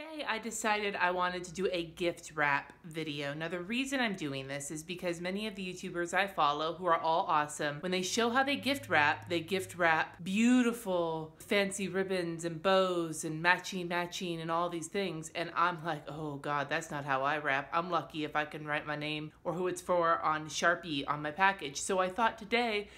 Today I decided I wanted to do a gift wrap video. Now the reason I'm doing this is because many of the YouTubers I follow, who are all awesome, when they show how they gift wrap beautiful fancy ribbons and bows and matching and all these things, and I'm like, oh God, that's not how I wrap. I'm lucky if I can write my name or who it's for on Sharpie on my package. So I thought today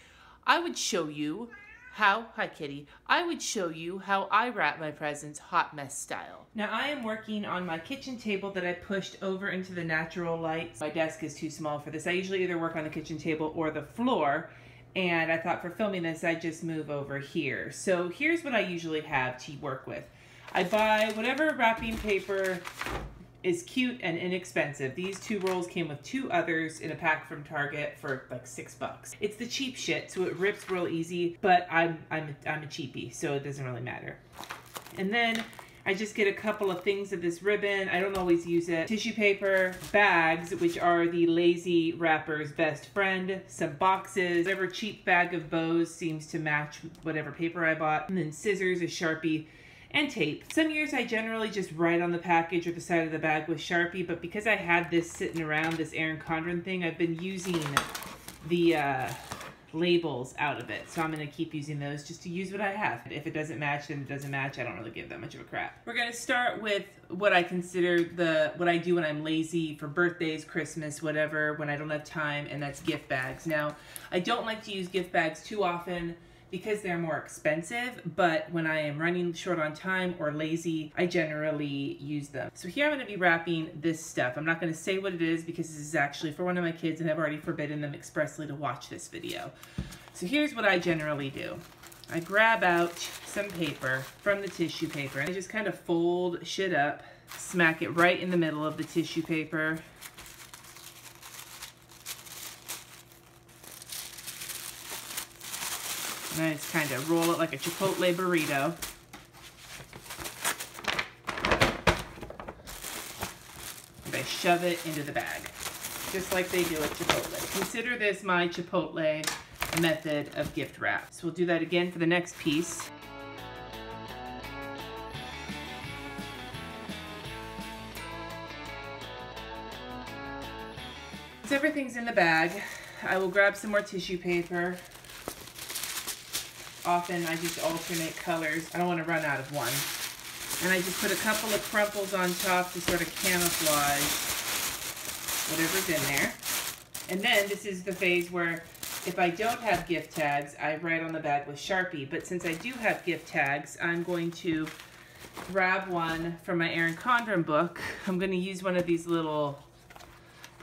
I would show you hi kitty, I would show you how I wrap my presents hot mess style. Now I am working on my kitchen table that I pushed over into the natural light. My desk is too small for this. I usually either work on the kitchen table or the floor, and I thought for filming this I'd just move over here. So here's what I usually have to work with. I buy whatever wrapping paper is cute and inexpensive. These two rolls came with two others in a pack from Target for like $6. It's the cheap shit, so it rips real easy, but I'm a cheapie, so it doesn't really matter. And then I just get a couple of things of this ribbon. I don't always use it. Tissue paper, bags, which are the lazy wrapper's best friend, some boxes, whatever cheap bag of bows seems to match whatever paper I bought, and then scissors, a Sharpie, and tape. Some years I generally just write on the package or the side of the bag with Sharpie, but because I had this sitting around, this Erin Condren thing, I've been using the labels out of it. So I'm gonna keep using those just to use what I have. If it doesn't match, then it doesn't match. I don't really give that much of a crap. We're gonna start with what I consider what I do when I'm lazy for birthdays, Christmas, whatever, when I don't have time, and that's gift bags. Now, I don't like to use gift bags too often because they're more expensive, but when I am running short on time or lazy, I generally use them. So here I'm gonna be wrapping this stuff. I'm not gonna say what it is because this is actually for one of my kids and I've already forbidden them expressly to watch this video. So here's what I generally do. I grab out some paper from the tissue paper and I just kind of fold shit up, smack it right in the middle of the tissue paper. And I just kind of roll it like a Chipotle burrito. And I shove it into the bag, just like they do at Chipotle. Consider this my Chipotle method of gift wrap. So we'll do that again for the next piece. Once everything's in the bag, I will grab some more tissue paper. Often I just alternate colors. I don't want to run out of one. And I just put a couple of crumples on top to sort of camouflage whatever's in there. And then this is the phase where if I don't have gift tags, I write on the bag with Sharpie. But since I do have gift tags, I'm going to grab one from my Erin Condren book. I'm going to use one of these little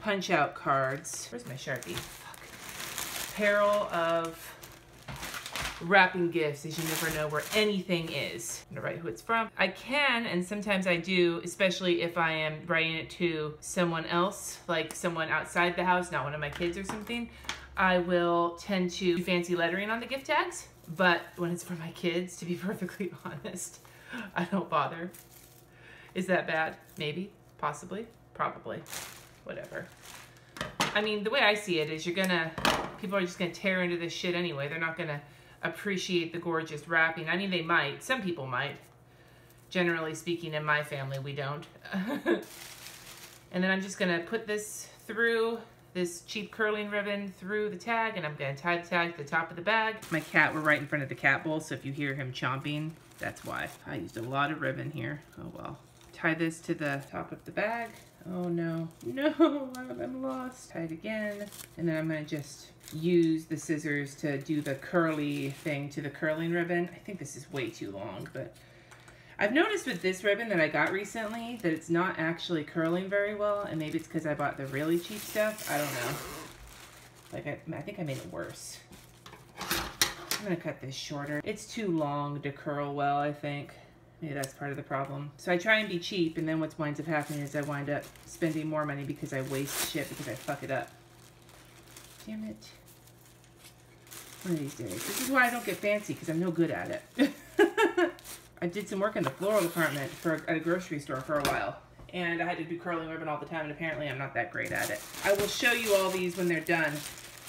punch-out cards. Where's my Sharpie? Fuck. Peril of wrapping gifts is you never know where anything is. I'm gonna write who it's from. I can, and sometimes I do, especially if I am writing it to someone else, like someone outside the house, not one of my kids or something, I will tend to do fancy lettering on the gift tags. But when it's for my kids, to be perfectly honest, I don't bother. Is that bad? Maybe, possibly, probably, whatever. I mean, the way I see it is people are just gonna tear into this shit anyway. They're not gonna appreciate the gorgeous wrapping. I mean, they might. Some people might. Generally speaking, in my family, we don't. And then I'm just going to put this through this cheap curling ribbon through the tag, and I'm going to tie the tag to the top of the bag. My cat, we're right in front of the cat bowl, so if you hear him chomping, that's why. I used a lot of ribbon here. Oh well. Tie this to the top of the bag. Oh no. No, I'm lost. Tie it again. And then I'm going to just use the scissors to do the curly thing to the curling ribbon. I think this is way too long, but I've noticed with this ribbon that I got recently that it's not actually curling very well, and maybe it's because I bought the really cheap stuff. I don't know. Like I think I made it worse. I'm gonna cut this shorter. It's too long to curl well, I think. Maybe that's part of the problem. So I try and be cheap, and then what winds up happening is I wind up spending more money because I waste shit because I fuck it up. Damn it. One of these days. This is why I don't get fancy, because I'm no good at it. I did some work in the floral department at a grocery store for a while, and I had to do curling ribbon all the time, and apparently I'm not that great at it. I will show you all these when they're done.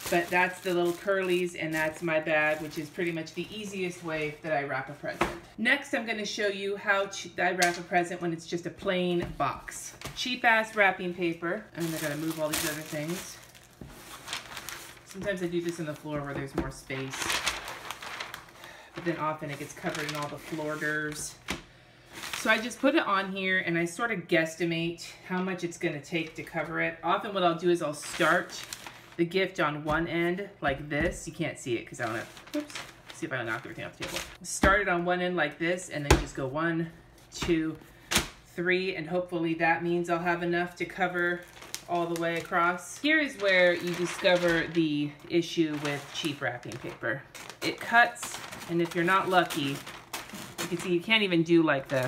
But that's the little curlies, and that's my bag, which is pretty much the easiest way that I wrap a present. Next, I'm gonna show you how I wrap a present when it's just a plain box. Cheap ass wrapping paper, and I gotta move all these other things. Sometimes I do this on the floor where there's more space, but then often it gets covered in all the floorders. So I just put it on here and I sort of guesstimate how much it's gonna take to cover it. Often what I'll do is I'll start the gift on one end like this. You can't see it because I don't have, oops, see if I knock everything off the table. Start it on one end like this and then just go 1, 2, 3, and hopefully that means I'll have enough to cover all the way across. Here is where you discover the issue with cheap wrapping paper. It cuts, and if you're not lucky, you can see you can't even do like the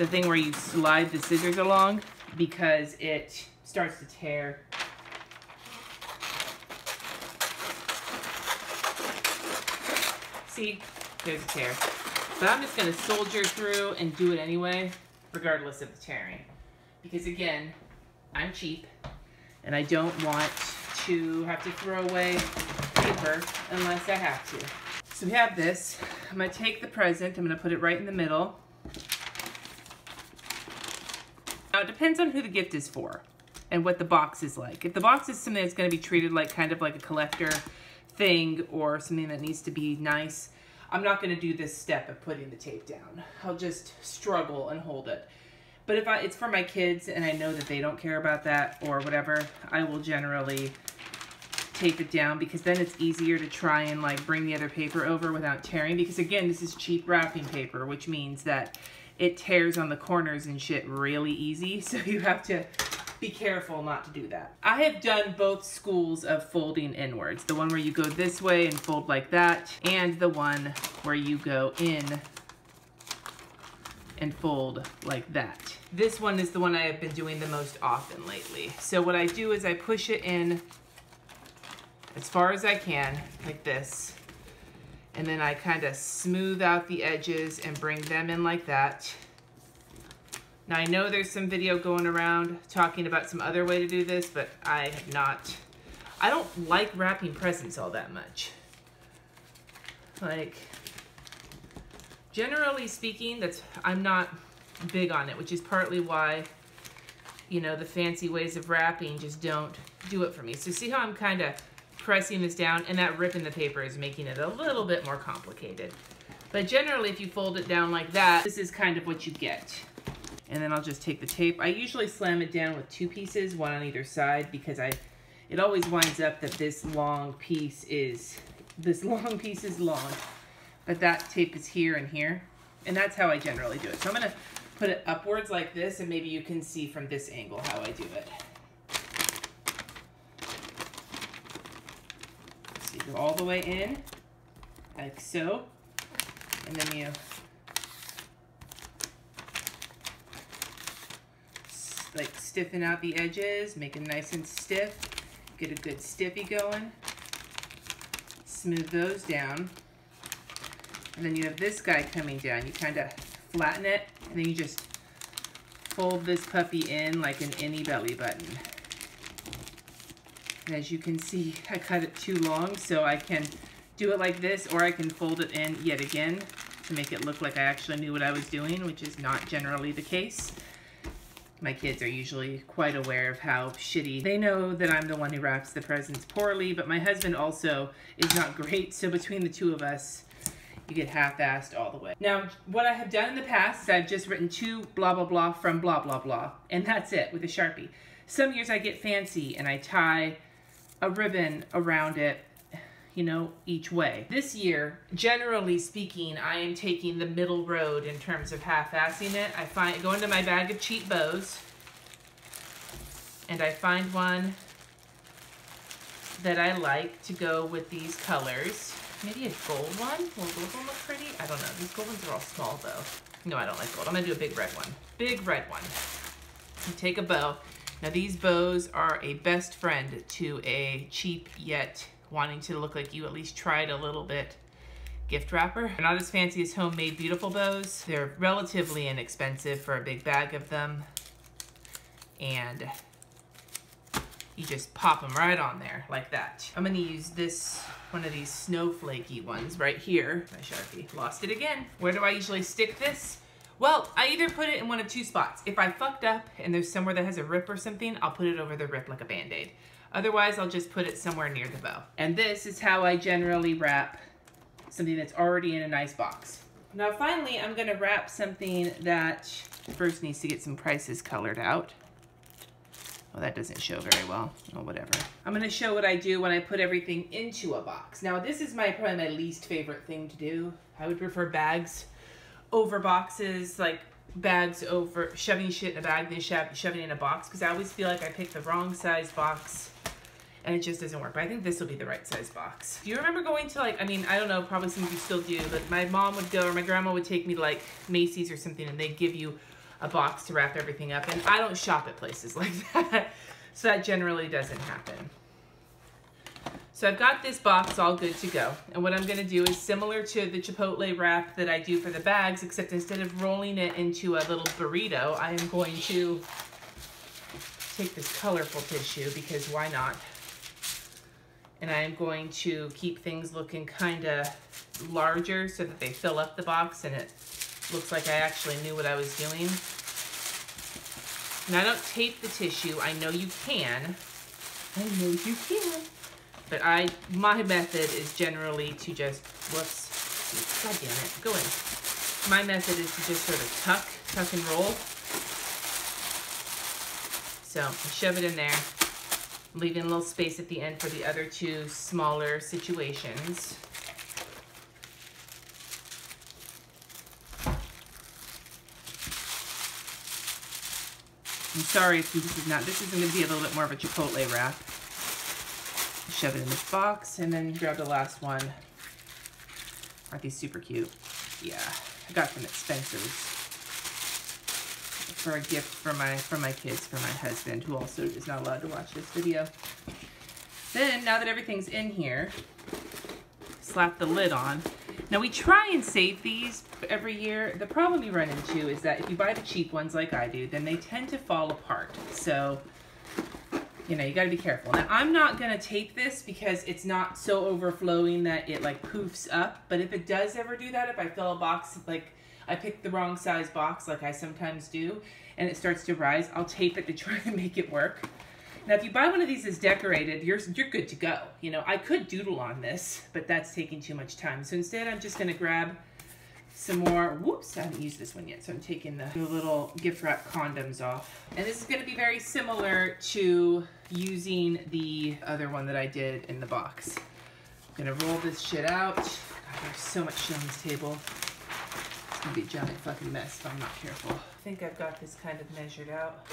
thing where you slide the scissors along because it starts to tear. See, there's a tear. But I'm just gonna soldier through and do it anyway, regardless of the tearing. Because again, I'm cheap and I don't want to have to throw away paper unless I have to. So we have this. I'm gonna take the present, I'm gonna put it right in the middle. Now it depends on who the gift is for and what the box is like. If the box is something that's gonna be treated like kind of like a collector thing or something that needs to be nice, I'm not gonna do this step of putting the tape down. I'll just struggle and hold it. But if it's for my kids and I know that they don't care about that or whatever, I will generally tape it down because then it's easier to try and like bring the other paper over without tearing, because again, this is cheap wrapping paper, which means that it tears on the corners and shit really easy. So you have to be careful not to do that. I have done both schools of folding inwards. The one where you go this way and fold like that, and the one where you go in and fold like that. This one is the one I have been doing the most often lately. So what I do is I push it in as far as I can, like this, and then I kind of smooth out the edges and bring them in like that. Now I know there's some video going around talking about some other way to do this, but I don't like wrapping presents all that much. Like, generally speaking, I'm not big on it, which is partly why, you know, the fancy ways of wrapping just don't do it for me. So see how I'm kind of pressing this down, and that rip in the paper is making it a little bit more complicated. But generally, if you fold it down like that, this is kind of what you get. And then I'll just take the tape. I usually slam it down with 2 pieces, one on either side, because it always winds up that this long piece is long, but that tape is here and here. And that's how I generally do it. So I'm gonna put it upwards like this, and maybe you can see from this angle how I do it. So you go all the way in, like so, and then you like stiffen out the edges, make it nice and stiff, get a good stiffy going, smooth those down, and then you have this guy coming down. You kind of flatten it, and then you just fold this puppy in like an any belly button. And as you can see, I cut it too long, so I can do it like this, or I can fold it in yet again to make it look like I actually knew what I was doing, which is not generally the case. My kids are usually quite aware of how shitty. They know that I'm the one who wraps the presents poorly, but my husband also is not great, so between the two of us, you get half-assed all the way. Now, what I have done in the past is I've just written to blah, blah, blah from blah, blah, blah, and that's it with a Sharpie. Some years I get fancy and I tie a ribbon around it, you know, each way. This year, generally speaking, I am taking the middle road in terms of half-assing it. I go into my bag of cheap bows, and I find one that I like to go with these colors. Maybe a gold one? Will a gold one look pretty? I don't know. These gold ones are all small, though. No, I don't like gold. I'm gonna do a big red one. Big red one. You take a bow. Now, these bows are a best friend to a cheap yet wanting to look like you at least tried a little bit gift wrapper. They're not as fancy as homemade beautiful bows. They're relatively inexpensive for a big bag of them. And You just pop them right on there like that. I'm gonna use this, one of these snowflakey ones right here. My Sharpie, lost it again. Where do I usually stick this? Well, I either put it in one of two spots. If I fucked up and there's somewhere that has a rip or something, I'll put it over the rip like a Band-Aid. Otherwise, I'll just put it somewhere near the bow. And this is how I generally wrap something that's already in a nice box. Now finally, I'm gonna wrap something that first needs to get some prices colored out. Well, that doesn't show very well. Oh, whatever. I'm gonna show what I do when I put everything into a box. Now, this is probably my least favorite thing to do. I would prefer bags over boxes, like bags over, shoving shit in a bag, then shoving it in a box, because I always feel like I picked the wrong size box and it just doesn't work. But I think this will be the right size box. Do you remember going to like, I mean, I don't know, probably some of you still do, but my mom would go, or my grandma would take me to like Macy's or something, and they'd give you a box to wrap everything up, and I don't shop at places like that, so that generally doesn't happen. So I've got this box all good to go, and what I'm gonna do is similar to the Chipotle wrap that I do for the bags, except instead of rolling it into a little burrito, I am going to take this colorful tissue, because why not? And I am going to keep things looking kind of larger so that they fill up the box and it looks like I actually knew what I was doing. And I don't tape the tissue. I know you can. I know you can. But my method is generally to just, whoops, god damn it, go in. My method is to just sort of tuck and roll. So I shove it in there, leaving a little space at the end for the other two smaller situations. I'm sorry if this isn't going to be a little bit more of a Chipotle wrap. Shove it in this box and then grab the last one. Aren't these super cute? Yeah, I got them at Spencer's for a gift for my kids, for my husband, who also is not allowed to watch this video. Then, now that everything's in here, slap the lid on. Now we try and save these every year. The problem you run into is that if you buy the cheap ones like I do, then they tend to fall apart. So, you know, you gotta be careful. Now I'm not gonna tape this because it's not so overflowing that it like poofs up. But if it does ever do that, if I fill a box, like I picked the wrong size box like I sometimes do, and it starts to rise, I'll tape it to try and make it work. Now, if you buy one of these as decorated, you're good to go. You know, I could doodle on this, but that's taking too much time. So instead, I'm just gonna grab some more, whoops, I haven't used this one yet, so I'm taking the little gift wrap condoms off. And this is gonna be very similar to using the other one that I did in the box. I'm gonna roll this shit out. God, there's so much shit on this table. It's gonna be a giant fucking mess if I'm not careful. I think I've got this kind of measured out.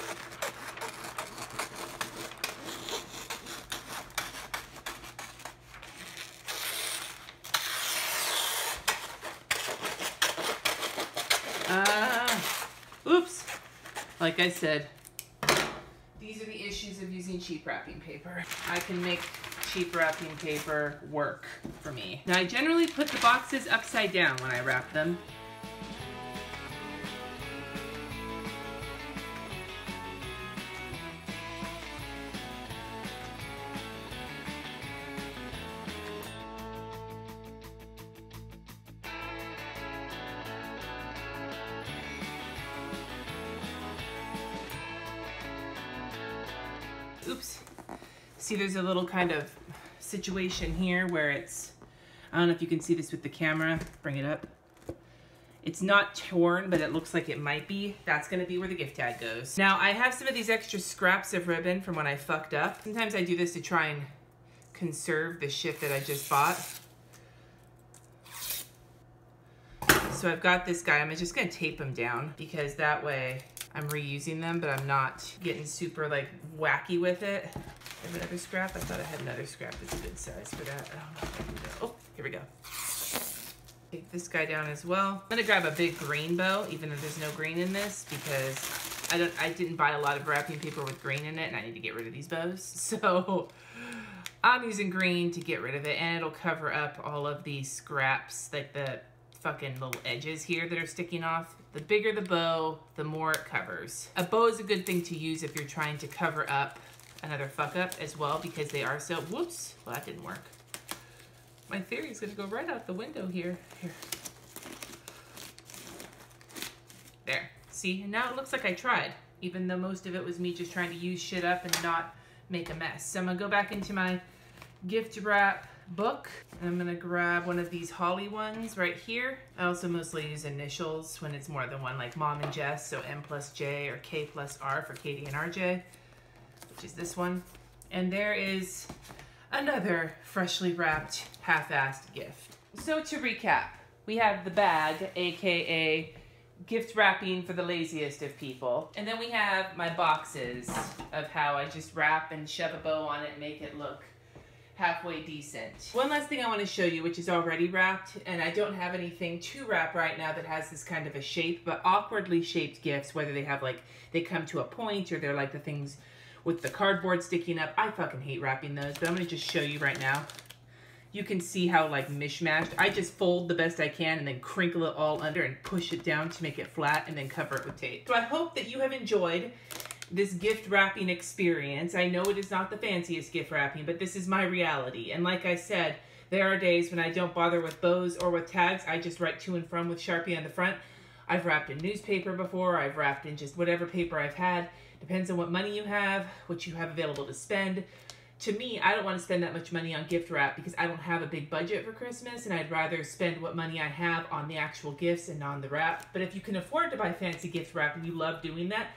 Oops. Like I said, these are the issues of using cheap wrapping paper. I can make cheap wrapping paper work for me. Now I generally put the boxes upside down when I wrap them. Oops. See, there's a little kind of situation here where it's, I don't know if you can see this with the camera, bring it up. It's not torn, but it looks like it might be. That's gonna be where the gift tag goes. Now, I have some of these extra scraps of ribbon from when I fucked up. Sometimes I do this to try and conserve the shit that I just bought. So I've got this guy, I'm just gonna tape him down because that way I'm reusing them, but I'm not getting super like wacky with it. I have another scrap. I thought I had another scrap that's a good size for that. I don't know if I can do. Oh, here we go. Take this guy down as well. I'm gonna grab a big green bow, even though there's no green in this, because I didn't buy a lot of wrapping paper with green in it, and I need to get rid of these bows. So I'm using green to get rid of it, and it'll cover up all of these scraps, like the fucking little edges here that are sticking off. The bigger the bow, the more it covers. A bow is a good thing to use if you're trying to cover up another fuck up as well because they are so, whoops, well that didn't work. My theory is gonna go right out the window here. Here. There, see, and now it looks like I tried, even though most of it was me just trying to use shit up and not make a mess. So I'm gonna go back into my gift wrap book. I'm gonna grab one of these holly ones right here. I also mostly use initials when it's more than one, like Mom and Jess, so M plus J or K plus R for Katie and RJ, which is this one. And there is another freshly wrapped, half-assed gift. So to recap, we have the bag, AKA gift wrapping for the laziest of people. And then we have my boxes of how I just wrap and shove a bow on it and make it look halfway decent. One last thing I want to show you, which is already wrapped, and I don't have anything to wrap right now that has this kind of a shape, but awkwardly shaped gifts, whether they have like, they come to a point or they're like the things with the cardboard sticking up. I fucking hate wrapping those, but I'm gonna just show you right now. You can see how like mishmashed. I just fold the best I can and then crinkle it all under and push it down to make it flat and then cover it with tape. So I hope that you have enjoyed this gift wrapping experience. I know it is not the fanciest gift wrapping, but this is my reality. And like I said, there are days when I don't bother with bows or with tags. I just write to and from with Sharpie on the front. I've wrapped in newspaper before. I've wrapped in just whatever paper I've had. Depends on what money you have, what you have available to spend. To me, I don't want to spend that much money on gift wrap because I don't have a big budget for Christmas, and I'd rather spend what money I have on the actual gifts and on the wrap. But if you can afford to buy fancy gift wrap and you love doing that,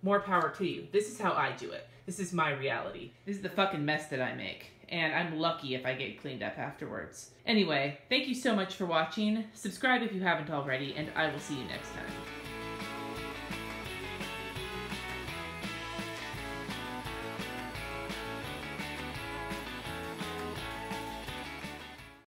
more power to you. This is how I do it. This is my reality. This is the fucking mess that I make. And I'm lucky if I get cleaned up afterwards. Anyway, thank you so much for watching. Subscribe if you haven't already, and I will see you next time.